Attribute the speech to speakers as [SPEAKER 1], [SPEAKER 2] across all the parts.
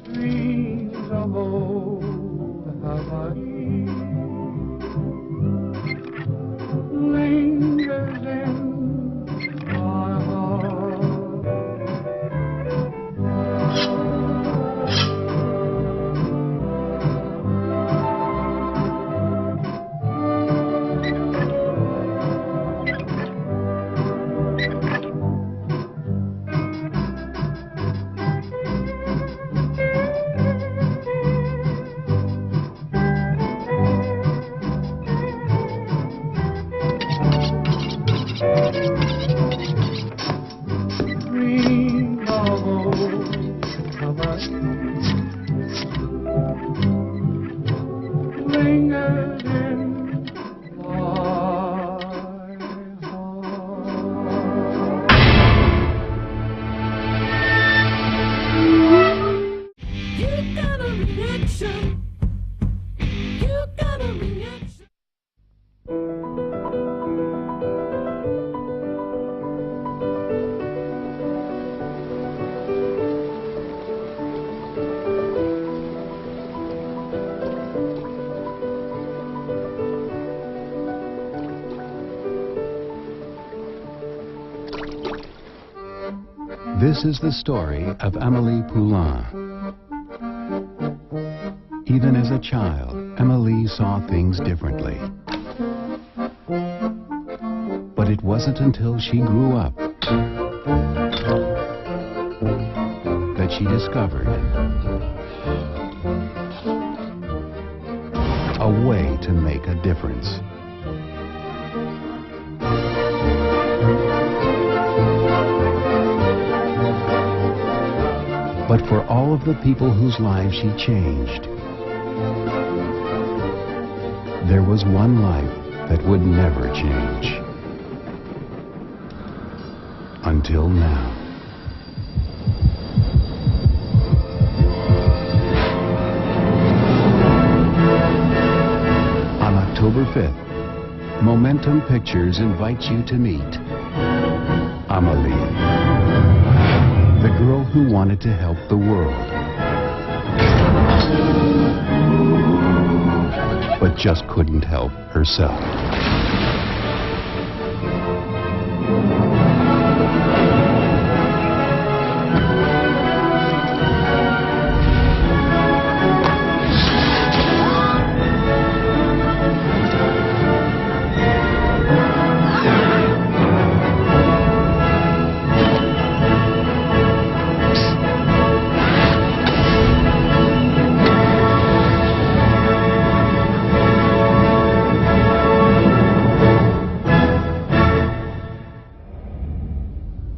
[SPEAKER 1] Dreams of old have I lingers in my heart. Dreams of old have I lingers in my heart.
[SPEAKER 2] You got a reaction. You got a reaction.
[SPEAKER 3] This is the story of Amélie Poulain. Even as a child, Amélie saw things differently. But it wasn't until she grew up that she discovered a way to make a difference. But for all of the people whose lives she changed, there was one life that would never change. Until now. On October 5th, Momentum Pictures invites you to meet Amélie. The girl who wanted to help the world, but just couldn't help herself.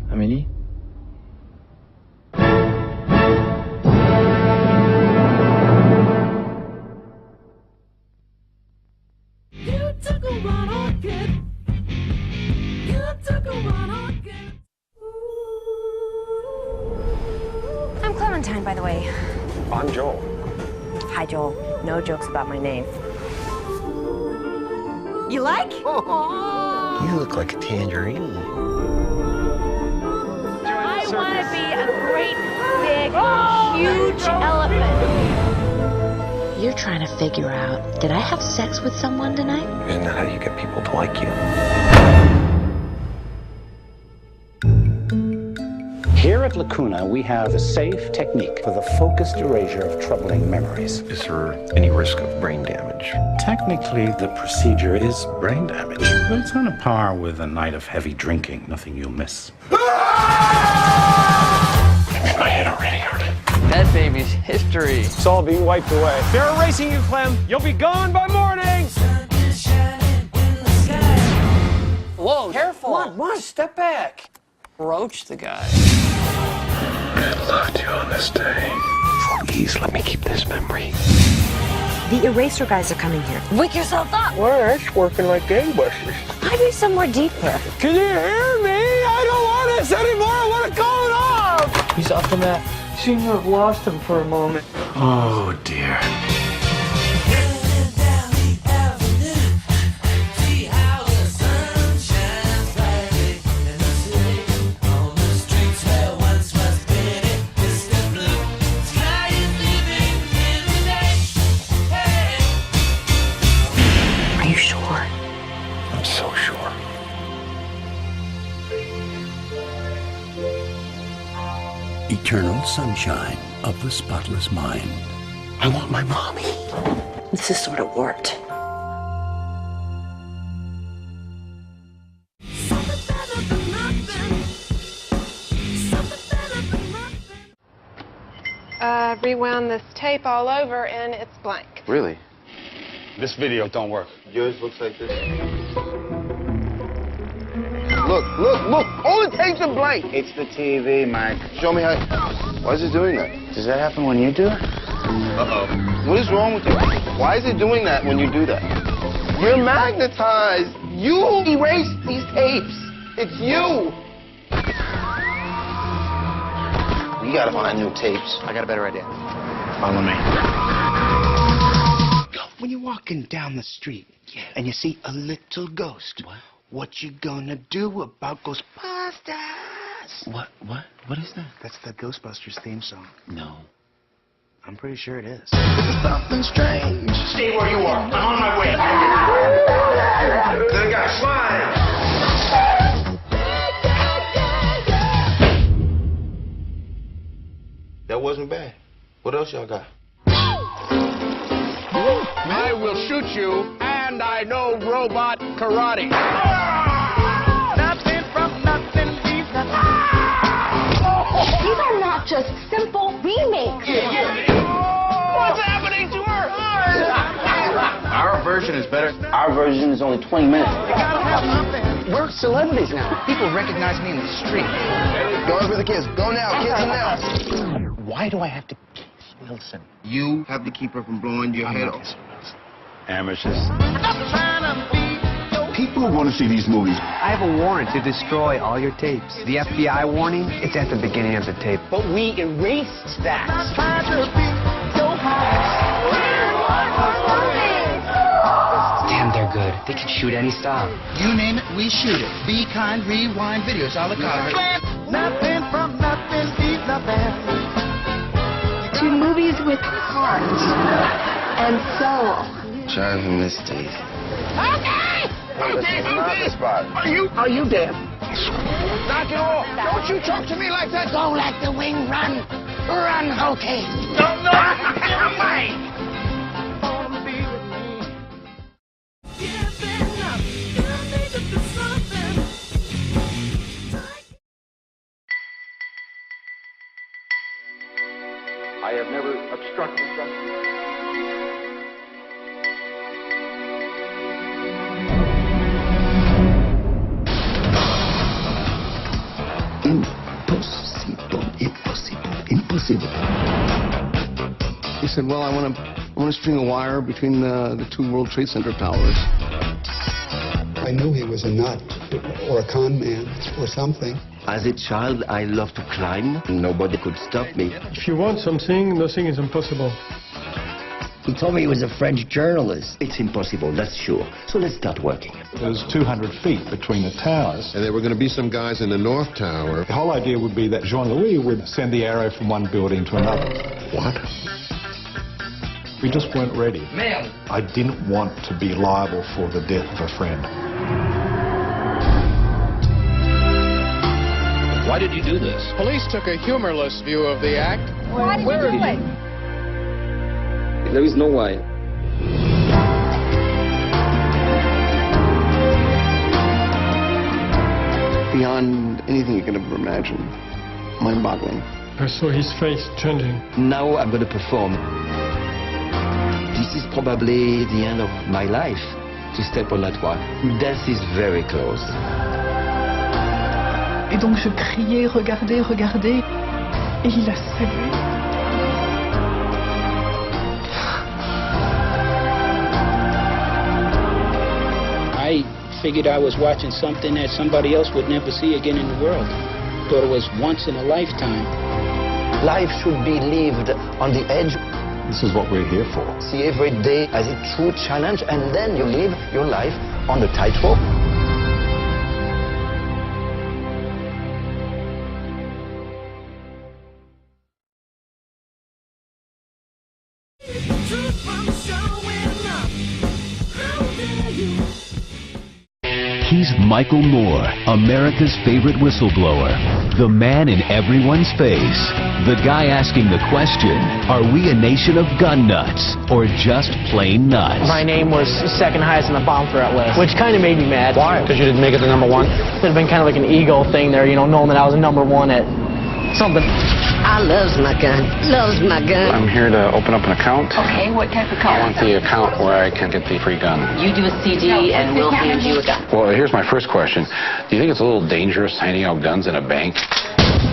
[SPEAKER 4] Amélie?
[SPEAKER 2] You took a run on it. You took a run on it.
[SPEAKER 5] I'm Clementine, by the way.
[SPEAKER 6] I'm Joel.
[SPEAKER 5] Hi, Joel. No jokes about my name. You like?
[SPEAKER 6] You look like a tangerine.
[SPEAKER 5] I want to be a great, big, huge elephant.
[SPEAKER 7] You're trying to figure out, did I have sex with someone tonight?
[SPEAKER 6] Isn't that how you get people to like you?
[SPEAKER 8] Here at Lacuna, we have a safe technique for the focused erasure of troubling memories.
[SPEAKER 6] Is there any risk of brain damage?
[SPEAKER 8] Technically, the procedure is brain damage, but it's on a par with a night of heavy drinking. Nothing you'll miss.
[SPEAKER 6] I'm in my head already, aren't I?
[SPEAKER 4] That baby's history.
[SPEAKER 9] It's all being wiped away. They're erasing you, Clem. You'll be gone by morning.
[SPEAKER 4] Whoa, careful.
[SPEAKER 9] Come on, step back.
[SPEAKER 4] Roach the guy.
[SPEAKER 6] I loved you on this day. Please let me keep this memory.
[SPEAKER 7] The eraser guys are coming here.
[SPEAKER 5] Wake yourself up.
[SPEAKER 9] Well, that's working like gangbusters.
[SPEAKER 7] I'd be somewhere deeper.
[SPEAKER 9] Can you hear me? I don't want this anymore. I want to call it off.
[SPEAKER 4] He's off the map.
[SPEAKER 9] Seem to have lost him for a moment.
[SPEAKER 8] Oh, dear.
[SPEAKER 10] eternal sunshine of the spotless mind.
[SPEAKER 6] I want my mommy.
[SPEAKER 7] This is sort of warped.
[SPEAKER 11] Rewound this tape all over and it's blank.
[SPEAKER 6] Really?
[SPEAKER 9] This video don't work.
[SPEAKER 12] Yours looks like this. Look, look, look! All the tapes are blank! It's the TV, Mike. Show me how... Why is it doing that? Does that happen when you do it? Uh-oh. What is wrong with you? Why is it doing that when you do that? You're magnetized! You erased these tapes! It's you! You gotta find new tapes.
[SPEAKER 13] I got a better idea.
[SPEAKER 12] Follow me.
[SPEAKER 13] When you're walking down the street and you see a little ghost, what you gonna do about Ghostbusters?
[SPEAKER 6] What is that?
[SPEAKER 13] That's the Ghostbusters theme song.
[SPEAKER 6] No.
[SPEAKER 13] I'm pretty sure it is.
[SPEAKER 12] Something strange.
[SPEAKER 9] Stay where you are. I'm on my way.
[SPEAKER 12] Good guy, smile. That wasn't bad. What else y'all got?
[SPEAKER 9] I will shoot you, and I know robot karate.
[SPEAKER 2] Nothing from nothing, these are not just simple remakes.
[SPEAKER 9] What's happening to her?
[SPEAKER 12] Our version is better. Our version is only 20 minutes.
[SPEAKER 13] We're celebrities now. People recognize me in the street.
[SPEAKER 12] Going for the kids. Go now, kids now.
[SPEAKER 13] Why do I have to kiss Wilson?
[SPEAKER 12] You have to keep her from blowing your head off.
[SPEAKER 8] Amateurs.
[SPEAKER 10] People want to see these movies.
[SPEAKER 4] I have a warrant to destroy all your tapes. The FBI warning, it's at the beginning of the tape.
[SPEAKER 13] But we erased that.
[SPEAKER 4] Damn, they're good. They can shoot any style.
[SPEAKER 13] You name it, we shoot it. Be kind, rewind videos, a la carte.
[SPEAKER 2] Nothing from nothing, leave nothing.
[SPEAKER 5] To movies with heart and soul.
[SPEAKER 12] Driving Miss Daisy.
[SPEAKER 9] Okay! Are you dead? Knock it off! Don't you talk to me like that!
[SPEAKER 2] Go let the wing run. Run, okay.
[SPEAKER 9] No, get away!
[SPEAKER 6] I have never obstructed justice.
[SPEAKER 12] Impossible. He said, well, I want to string a wire between the two World Trade Center towers.
[SPEAKER 14] I knew he was a nut or a con man or something.
[SPEAKER 15] As a child, I loved to climb. Nobody could stop me.
[SPEAKER 1] If you want something, nothing is impossible.
[SPEAKER 15] He told me he was a French journalist. It's impossible, that's sure. So let's start working.
[SPEAKER 8] There's 200 feet between the towers.
[SPEAKER 16] And there were going to be some guys in the North Tower.
[SPEAKER 8] The whole idea would be that Jean-Louis would send the arrow from one building to another.
[SPEAKER 16] What?
[SPEAKER 8] We just weren't ready.
[SPEAKER 2] Ma'am.
[SPEAKER 8] I didn't want to be liable for the death of a friend.
[SPEAKER 17] Why did you do this?
[SPEAKER 9] Police took a humorless view of the act.
[SPEAKER 5] Why did you do it?
[SPEAKER 17] There is no why.
[SPEAKER 12] Beyond anything you can ever imagine. Mind-boggling.
[SPEAKER 1] I saw his face changing.
[SPEAKER 15] Now I'm going to perform. This is probably the end of my life, to step on that one. Death is very close.
[SPEAKER 18] Et donc je criais, regardez, regardez, et il a salué.
[SPEAKER 17] I figured I was watching something that somebody else would never see again in the world. Thought it was once in a lifetime.
[SPEAKER 15] Life should be lived on the edge.
[SPEAKER 8] This is what we're here for.
[SPEAKER 15] See every day as a true challenge, and then you live your life on the tightrope.
[SPEAKER 3] He's Michael Moore, America's favorite whistleblower. The man in everyone's face. The guy asking the question, are we a nation of gun nuts or just plain nuts?
[SPEAKER 19] My name was second highest on the bomb threat list, which kind of made me mad.
[SPEAKER 20] Why? Because you didn't make it to number one?
[SPEAKER 19] It would have been kind of like an ego thing there, you know, knowing that I was number one at something.
[SPEAKER 21] I loves my gun. Loves my gun.
[SPEAKER 20] I'm here to open up an account.
[SPEAKER 21] Okay, what type of
[SPEAKER 20] I
[SPEAKER 21] account?
[SPEAKER 20] want the account where I can get the free gun.
[SPEAKER 21] You do a CD and we'll hand you a gun.
[SPEAKER 20] Well, here's my first question. Do you think it's a little dangerous handing out guns in a bank?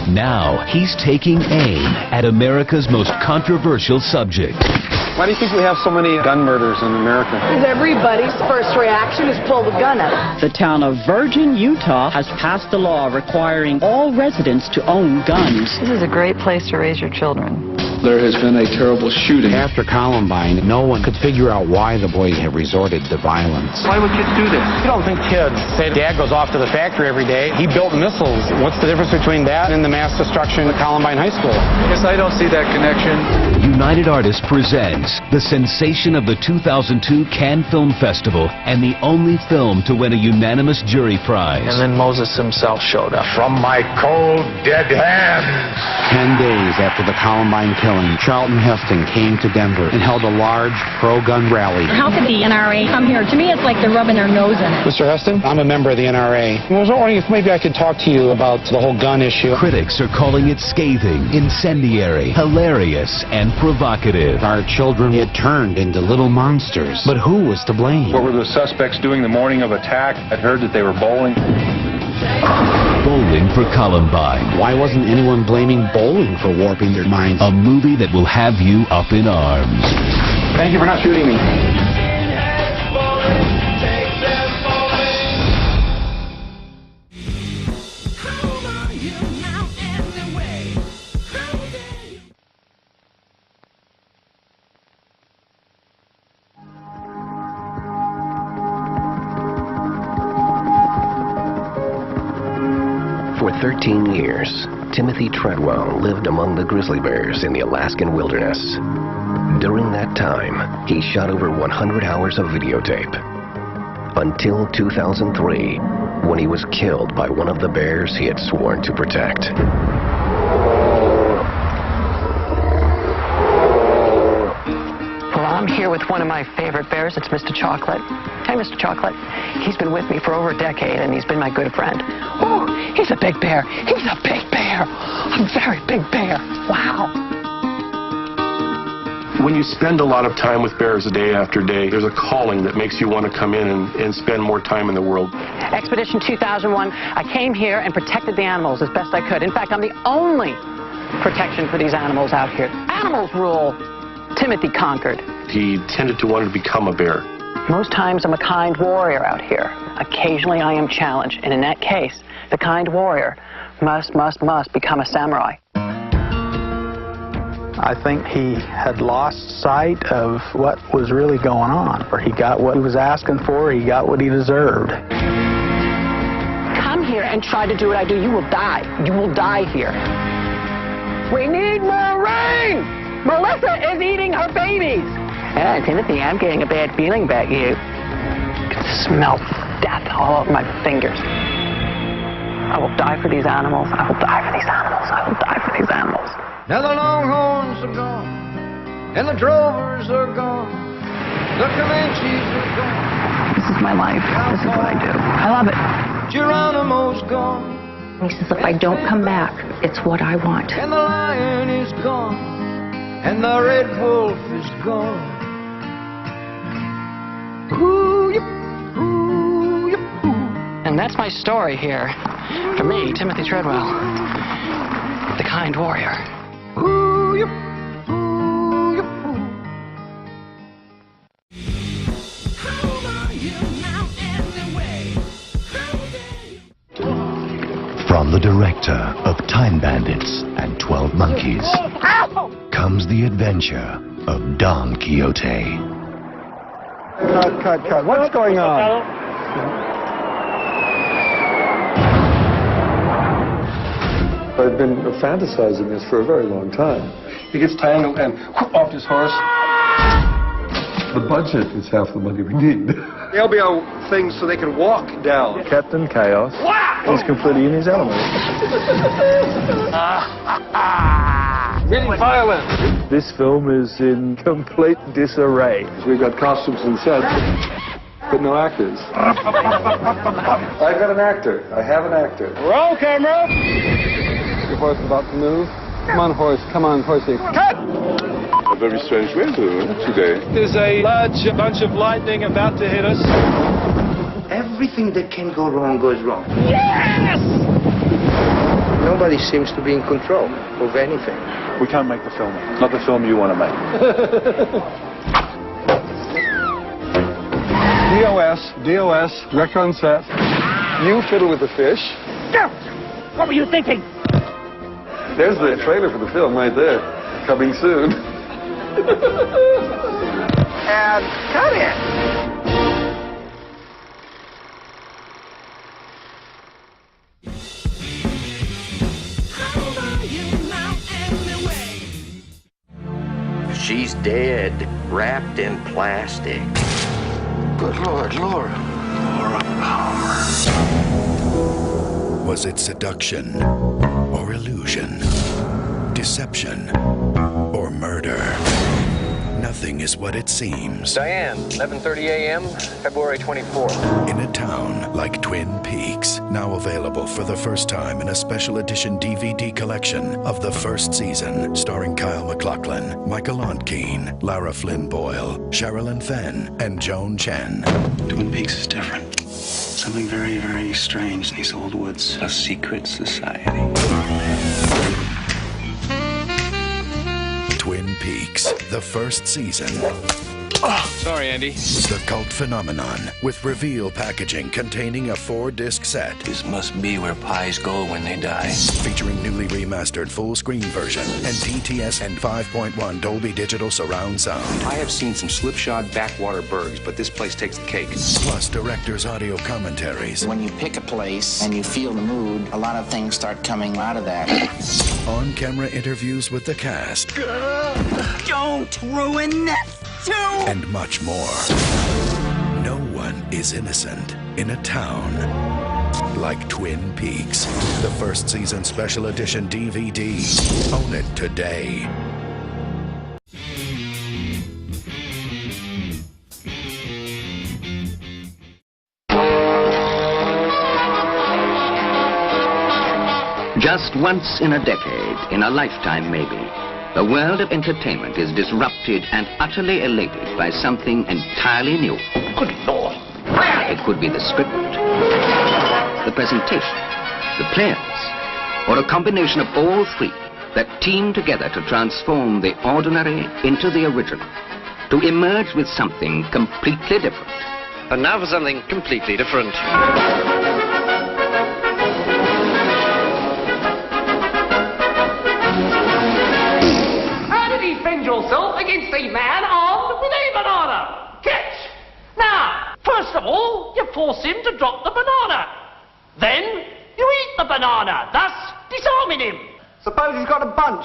[SPEAKER 3] Now he's taking aim at America's most controversial subject.
[SPEAKER 20] Why do you think we have so many gun murders in America?
[SPEAKER 22] Because everybody's first reaction is pull the gun out.
[SPEAKER 23] The town of Virgin, Utah has passed a law requiring all residents to own guns.
[SPEAKER 22] This is a great place to raise your children.
[SPEAKER 24] There has been a terrible shooting.
[SPEAKER 8] After Columbine, no one could figure out why the boys had resorted to violence.
[SPEAKER 24] Why would kids do this?
[SPEAKER 20] You don't think kids say Dad goes off to the factory every day. He built missiles. What's the difference between that and the mass destruction at Columbine High School?
[SPEAKER 24] Yes, I don't see that connection.
[SPEAKER 3] United Artists presents the sensation of the 2002 Cannes Film Festival and the only film to win a unanimous jury prize.
[SPEAKER 19] And then Moses himself showed up.
[SPEAKER 25] From my cold, dead hands.
[SPEAKER 8] 10 days after the Columbine killing, Charlton Heston came to Denver and held a large pro-gun rally.
[SPEAKER 26] How could the NRA come here? To me, it's like they're rubbing their nose in it.
[SPEAKER 20] Mr. Heston, I'm a member of the NRA. I was wondering if maybe I could talk to you about the whole gun issue.
[SPEAKER 3] Critics are calling it scathing, incendiary, hilarious, and provocative.
[SPEAKER 8] Our children get turned into little monsters. But who was to blame?
[SPEAKER 27] What were the suspects doing the morning of attack? I'd heard that they were bowling.
[SPEAKER 3] Bowling for Columbine.
[SPEAKER 8] Why wasn't anyone blaming bowling for warping their minds?
[SPEAKER 3] A movie that will have you up in arms.
[SPEAKER 20] Thank you for not shooting me.
[SPEAKER 28] For 13 years, Timothy Treadwell lived among the grizzly bears in the Alaskan wilderness. During that time, he shot over 100 hours of videotape. Until 2003, when he was killed by one of the bears he had sworn to protect.
[SPEAKER 21] Well, I'm here with one of my favorite bears. It's Mr. Chocolate. Hi, Mr. Chocolate. He's been with me for over a decade, and he's been my good friend. Oh, he's a big bear. He's a big bear. A very big bear. Wow.
[SPEAKER 29] When you spend a lot of time with bears day after day, there's a calling that makes you want to come in and spend more time in the world.
[SPEAKER 21] Expedition 2001, I came here and protected the animals as best I could. In fact, I'm the only protection for these animals out here. Animals rule. Timothy conquered.
[SPEAKER 29] He tended to want to become a bear.
[SPEAKER 21] Most times I'm a kind warrior out here. Occasionally I am challenged, and in that case, the kind warrior must become a samurai.
[SPEAKER 19] I think he had lost sight of what was really going on. Or he got what he was asking for, he got what he deserved.
[SPEAKER 21] Come here and try to do what I do. You will die. You will die here. We need more rain! Melissa is eating her babies! Timothy, I'm getting a bad feeling about you. I can smell death all over my fingers. I will die for these animals. I will die for these animals. I will die for these animals.
[SPEAKER 1] Now the Longhorns are gone, and the Drovers are gone, the Comanches are gone.
[SPEAKER 22] This is my life. This is what I do. I love it.
[SPEAKER 1] Geronimo's gone,
[SPEAKER 22] He says, if I don't come back, it's what I want.
[SPEAKER 1] and the lion is gone, and the red wolf is gone.
[SPEAKER 21] And that's my story here. For me, Timothy Treadwell, the kind warrior.
[SPEAKER 3] From the director of Time Bandits and 12 Monkeys comes the adventure of Don Quixote.
[SPEAKER 9] Cut. What's going on?
[SPEAKER 30] I've been fantasizing this for a very long time. He gets tangled and whoop off his horse. the budget is half the money we need.
[SPEAKER 24] They'll be on things so they can walk down.
[SPEAKER 30] Captain Chaos is completely in his element.
[SPEAKER 24] Really violent.
[SPEAKER 30] This film is in complete disarray. We've got costumes and sets, but no actors. I've got an actor. I have an actor.
[SPEAKER 24] Roll camera.
[SPEAKER 30] Your horse is about to move. Come on, horse. Come on, horsey.
[SPEAKER 24] Cut!
[SPEAKER 30] A very strange weather today.
[SPEAKER 24] There's a large bunch of lightning about to hit us.
[SPEAKER 12] Everything that can go wrong goes wrong.
[SPEAKER 24] Yes!
[SPEAKER 12] Nobody seems to be in control of anything.
[SPEAKER 24] We can't make the film. Not the film you want to make.
[SPEAKER 30] DOS, wreck on set. You fiddle with the fish.
[SPEAKER 21] What were you thinking?
[SPEAKER 30] There's the trailer for the film right there. Coming soon.
[SPEAKER 12] And cut it.
[SPEAKER 2] She's dead, wrapped in plastic.
[SPEAKER 12] Good Lord, Laura.
[SPEAKER 2] Laura Palmer.
[SPEAKER 4] Was it seduction or illusion? Deception or murder? Nothing is what it seems.
[SPEAKER 1] Diane, 11:30 a.m., February 24th.
[SPEAKER 4] In a town like Twin Peaks, now available for the first time in a special edition DVD collection of the first season, starring Kyle MacLachlan, Michael Ontkean, Lara Flynn Boyle, Sherilyn Fenn, and Joan Chen.
[SPEAKER 5] Twin Peaks is different. Something very, very strange in these old woods. A secret society.
[SPEAKER 4] Twin Peaks, the first season.
[SPEAKER 24] Sorry, Andy.
[SPEAKER 4] The cult phenomenon with reveal packaging containing a 4-disc set.
[SPEAKER 5] This must be where pies go when they die.
[SPEAKER 4] Featuring newly remastered full screen version and TTS and 5.1 Dolby Digital surround sound.
[SPEAKER 6] I have seen some slipshod backwater burgs, but this place takes the cake.
[SPEAKER 4] Plus director's audio commentaries.
[SPEAKER 7] When you pick a place and you feel the mood, a lot of things start coming out of that.
[SPEAKER 4] On-camera interviews with the cast.
[SPEAKER 7] Don't ruin that too!
[SPEAKER 4] And much more. No one is innocent in a town like Twin Peaks. The first season special edition DVD. Own it today.
[SPEAKER 10] Just once in a decade, in a lifetime maybe, the world of entertainment is disrupted and utterly elated by something entirely new.
[SPEAKER 7] Good Lord!
[SPEAKER 10] It could be the script, the presentation, the players, or a combination of all three that team together to transform the ordinary into the original, to emerge with something completely different.
[SPEAKER 1] And now for something completely different.
[SPEAKER 21] Yourself against a man armed with a banana. Catch! Now, first of all, you force him to drop the banana. Then, you eat the banana, thus disarming him. Suppose he's got a bunch.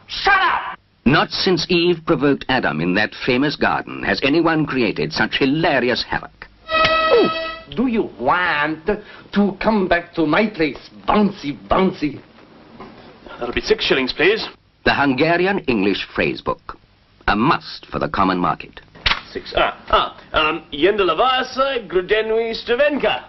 [SPEAKER 21] Shut up!
[SPEAKER 10] Not since Eve provoked Adam in that famous garden has anyone created such hilarious havoc.
[SPEAKER 21] Oh, do you want to come back to my place, bouncy, bouncy?
[SPEAKER 5] That'll be 6 shillings, please.
[SPEAKER 10] The Hungarian English phrase book. A must for the common market.
[SPEAKER 5] 6. Jendela Vasa, Grudenui Stravenka.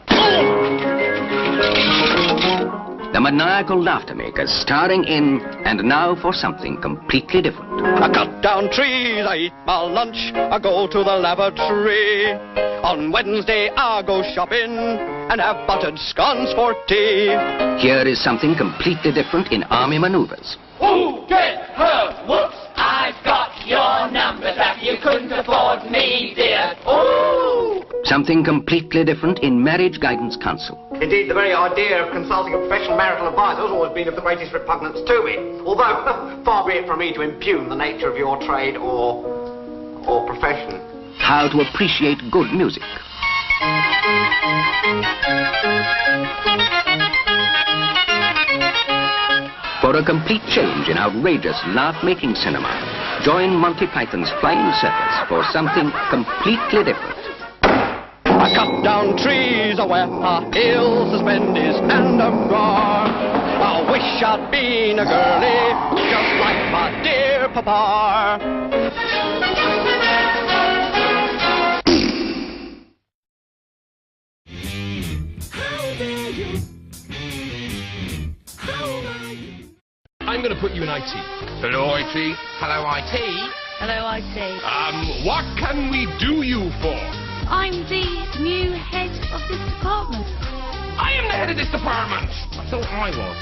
[SPEAKER 10] The maniacal laughter makers starring in And Now for Something Completely Different.
[SPEAKER 11] I cut down trees, I eat my lunch, I go to the lavatory. On Wednesday I go shopping and have buttered scones for tea.
[SPEAKER 10] Here is something completely different in army maneuvers.
[SPEAKER 21] Who get hurt? Whoops, I've got your number back. You couldn't afford me, dear. Ooh!
[SPEAKER 10] Something completely different in marriage guidance counsel.
[SPEAKER 21] Indeed, the very idea of consulting a professional marital advisor has always been of the greatest repugnance to me. Although, far be it from me to impugn the nature of your trade or profession.
[SPEAKER 10] How to appreciate good music. For a complete change in outrageous laugh-making cinema, Join Monty Python's Flying Circus for something completely different.
[SPEAKER 11] I cut down trees where he'll suspend his hand of guard. I wish I'd been a girlie, just like my dear papa.
[SPEAKER 13] I'm going to put you in IT. Hello, IT.
[SPEAKER 14] Hello, IT.
[SPEAKER 15] Hello, IT.
[SPEAKER 13] What can we do you for?
[SPEAKER 15] I'm the new head of this department.
[SPEAKER 13] I am the head of this department.
[SPEAKER 14] I thought I was.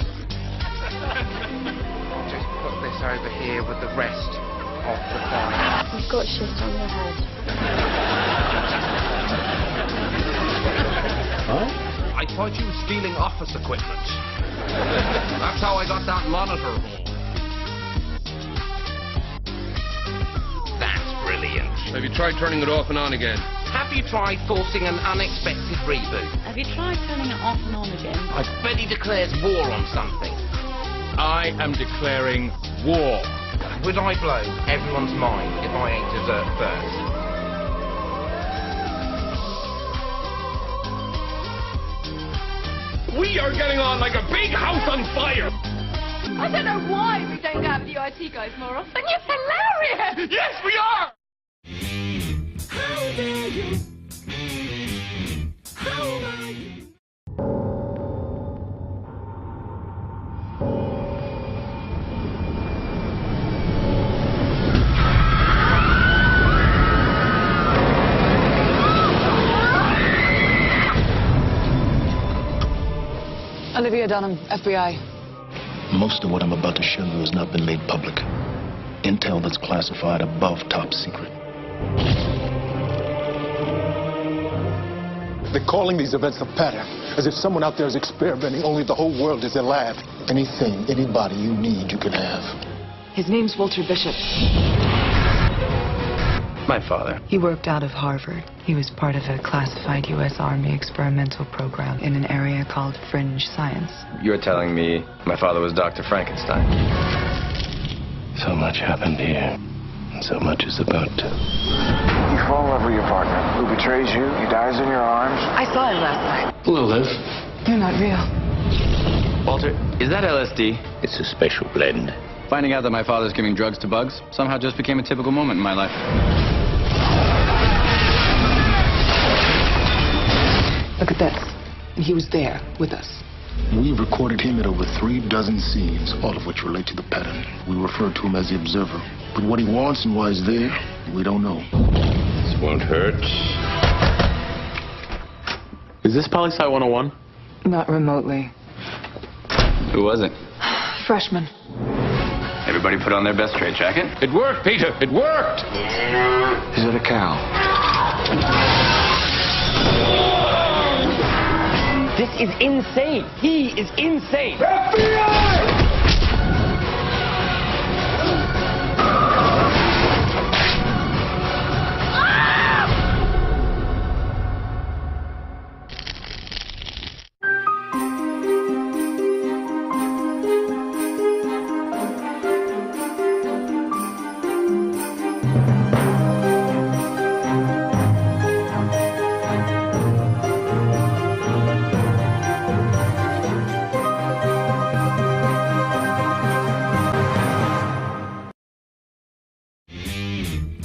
[SPEAKER 14] Just put this over here with the rest of the file.
[SPEAKER 15] You've got shit on your head.
[SPEAKER 13] Huh? I thought you were stealing office equipment. That's how I got that monitor home.
[SPEAKER 14] That's brilliant.
[SPEAKER 13] Have you tried turning it off and on again?
[SPEAKER 14] Have you tried forcing an unexpected reboot?
[SPEAKER 15] Have you tried turning it off and on again?
[SPEAKER 14] I bet he declares war on something.
[SPEAKER 13] I am declaring war.
[SPEAKER 14] Would I blow everyone's mind if I ate dessert first?
[SPEAKER 13] We are getting on like a big house on fire.
[SPEAKER 22] I don't know why we don't have the IT guys more often. It's hilarious!
[SPEAKER 13] Yes, we are!
[SPEAKER 22] How dare you? How are you?
[SPEAKER 16] Olivia Dunham, FBI.
[SPEAKER 17] Most of what I'm about to show you has not been made public. Intel that's classified above top secret.
[SPEAKER 18] They're calling these events a pattern, as if someone out there is experimenting, only the whole world is their lab.
[SPEAKER 17] Anything, anybody you need, you can have.
[SPEAKER 16] His name's Walter Bishop.
[SPEAKER 17] My father.
[SPEAKER 16] He worked out of Harvard. He was part of a classified U.S. Army experimental program in an area called fringe science.
[SPEAKER 23] You're telling me my father was Dr. Frankenstein?
[SPEAKER 17] So much happened here, and so much is about to.
[SPEAKER 12] You fall in love with your partner, who betrays you, he dies in your arms.
[SPEAKER 16] I saw him last night.
[SPEAKER 17] Hello, Liv.
[SPEAKER 16] You're not real.
[SPEAKER 23] Walter, is that LSD?
[SPEAKER 17] It's a special blend.
[SPEAKER 23] Finding out that my father's giving drugs to bugs somehow just became a typical moment in my life.
[SPEAKER 16] Look at this. He was there with us.
[SPEAKER 17] We recorded him at over 3 dozen scenes, all of which relate to the pattern. We refer to him as the observer. But what he wants and why he's there, we don't know.
[SPEAKER 23] This won't hurt.
[SPEAKER 30] Is this Poli-Sci 101?
[SPEAKER 16] Not remotely.
[SPEAKER 23] Who was it?
[SPEAKER 16] Freshman.
[SPEAKER 23] Everybody put on their best trade jacket?
[SPEAKER 13] It worked, Peter. It worked.
[SPEAKER 17] Is it a cow?
[SPEAKER 21] This is insane. He is insane.
[SPEAKER 13] FBI!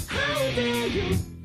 [SPEAKER 22] How dare you?